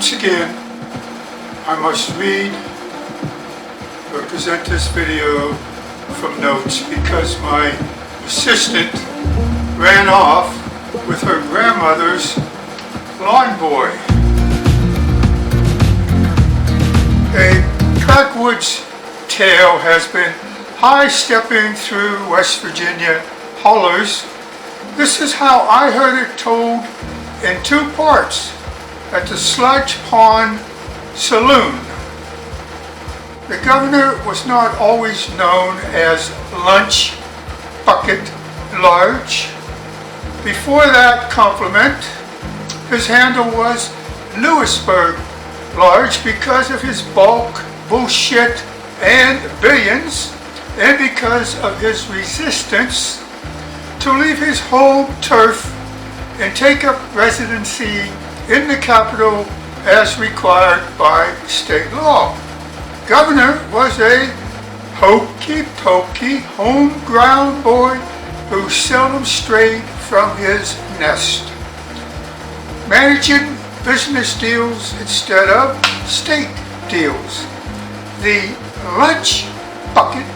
Once again, I must read or present this video from notes because my assistant ran off with her grandmother's lawn boy. A backwoods tale has been high-stepping through West Virginia hollers. This is how I heard it told in two parts at the Sludge Pond Saloon. The governor was not always known as Lunchbucket Large. Before that compliment, his handle was Lewisburg Large because of his bulk, bullshit, and billions, and because of his resistance to leave his home turf and take up residency in the capital as required by state law. Governor was a hokey-pokey, home-ground boy who seldom strayed from his nest, managing business deals instead of state deals. The Lunchbucket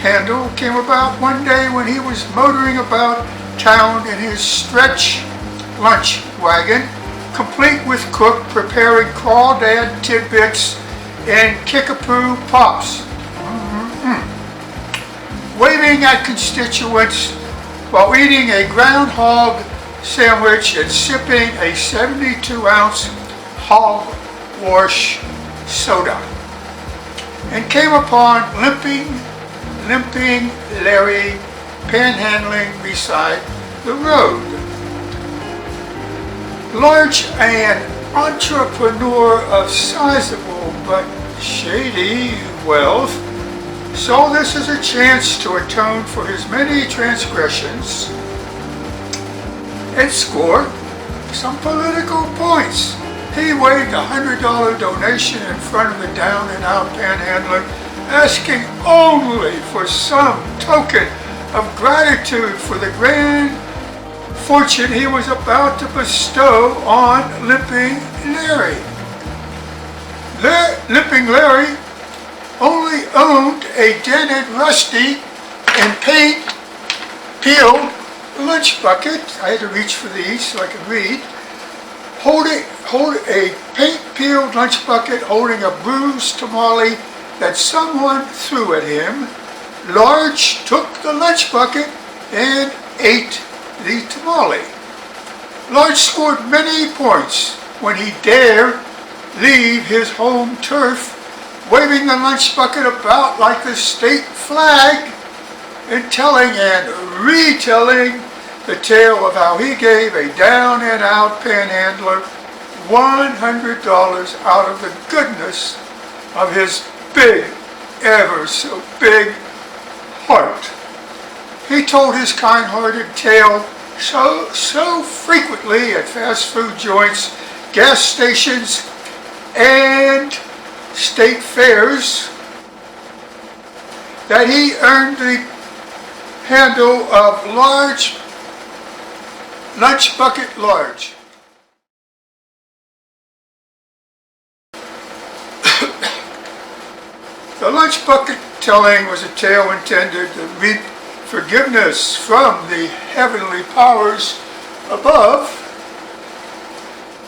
handle came about one day when he was motoring about town in his stretch lunch wagon, complete with cook preparing crawdad tidbits and kickapoo pops, waving at constituents while eating a groundhog sandwich and sipping a 72-ounce hogwash soda, and came upon limping Larry panhandling beside the road. Large, an entrepreneur of sizable but shady wealth, saw this as a chance to atone for his many transgressions and score some political points. He waved a $100 donation in front of the down-and-out panhandler, asking only for some token of gratitude for the grand fortune he was about to bestow on Limping Larry. Limping Larry only owned a dented, rusty, and paint-peeled lunch bucket. I had to reach for these so I could read. Hold a paint-peeled lunch bucket holding a bruised tamale that someone threw at him. Large took the lunch bucket and ate the tamale. Large scored many points when he dared leave his home turf, waving the lunch bucket about like the state flag and telling and retelling the tale of how he gave a down-and-out panhandler $100 out of the goodness of his big, ever so big heart. He told his kind-hearted tale so frequently at fast food joints, gas stations, and state fairs that he earned the handle of Lunchbucket Large. The Lunchbucket telling was a tale intended to reap forgiveness from the heavenly powers above,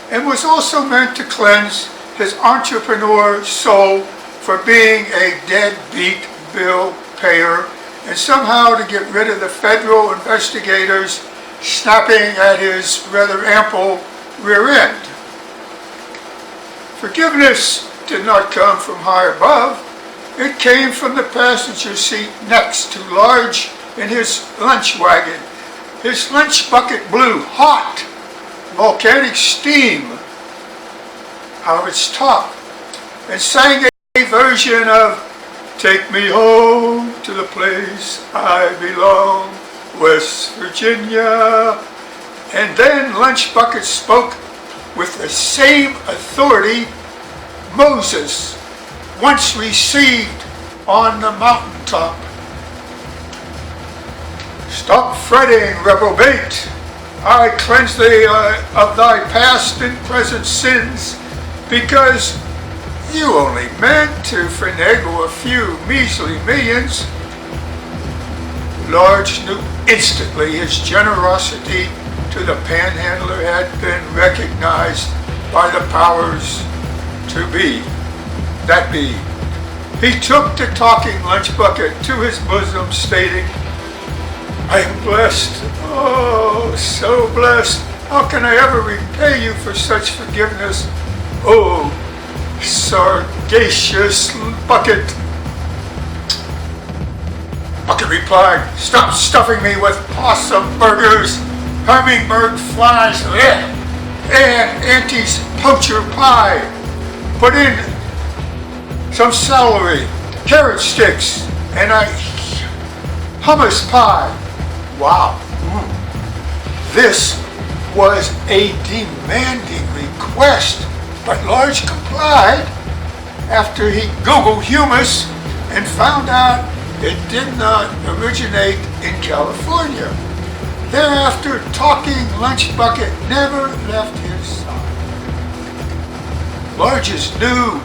and was also meant to cleanse his entrepreneur soul for being a deadbeat bill payer and somehow to get rid of the federal investigators snapping at his rather ample rear end. Forgiveness did not come from high above. It came from the passenger seat next to Large in his lunch wagon. His lunch bucket blew hot, volcanic steam out of its top and sang a version of "Take Me Home to the Place I Belong, West Virginia." And then Lunchbucket spoke with the same authority Moses once received on the mountaintop. "Stop fretting, reprobate. I cleanse thee of thy past and present sins. because you only meant to finagle a few measly millions. Large knew instantly his generosity to the panhandler had been recognized by the powers to be. He took the talking Lunchbucket to his bosom, stating, "I am blessed, oh, so blessed. How can I ever repay you for such forgiveness, oh, sagacious Bucket?" Bucket replied, "Stop stuffing me with possum burgers, hummingbird flies, and Auntie's poacher pie. Put in some celery, carrot sticks, and a hummus pie." Wow. This was a demanding request, but Large complied after he Googled hummus and found out it did not originate in California. Thereafter, talking Lunchbucket never left his side. Large's new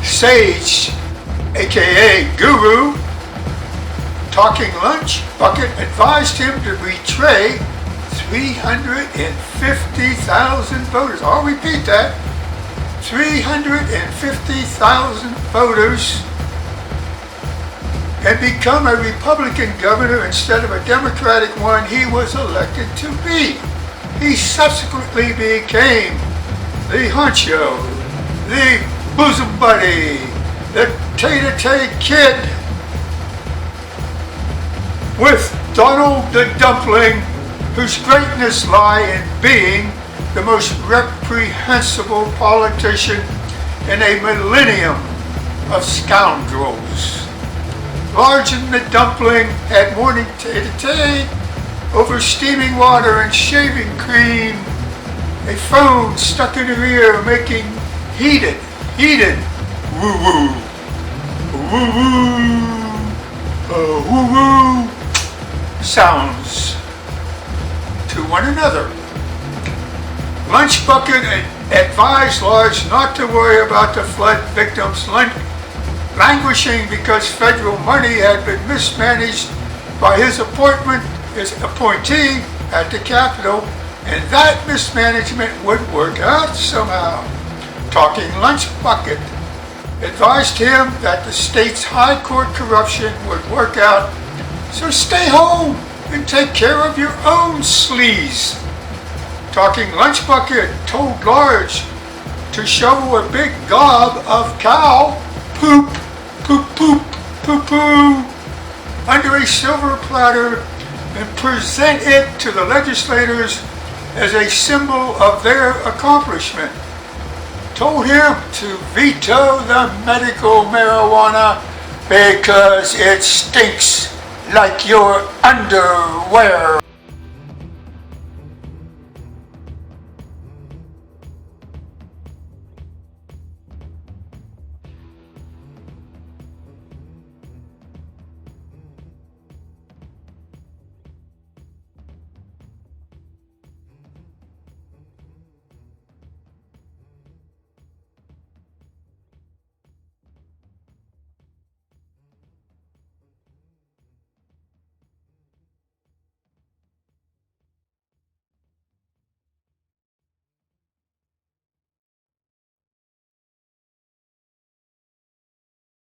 sage, aka guru, talking Lunchbucket, advised him to betray 350,000 voters. I'll repeat that. 350,000 voters, and become a Republican governor instead of a Democratic one he was elected to be. He subsequently became the honcho, the bosom buddy, the tay-to-tay kid with Donald the Dumpling, whose greatness lie in being the most reprehensible politician in a millennium of scoundrels. Large and the Dumpling had morning tay-to-tay over steaming water and shaving cream, a phone stuck in her ear making heated woo-woo, woo-woo sounds to one another. Lunchbucket advised Large not to worry about the flood victims languishing because federal money had been mismanaged by his appointee at the Capitol, and that mismanagement would work out somehow. Talking Lunchbucket advised him that the state's high court corruption would work out, so stay home and take care of your own sleaze. Talking Lunchbucket told Large to shovel a big gob of cow poop under a silver platter and present it to the legislators as a symbol of their accomplishment. Told him to veto the medical marijuana because it stinks like your underwear.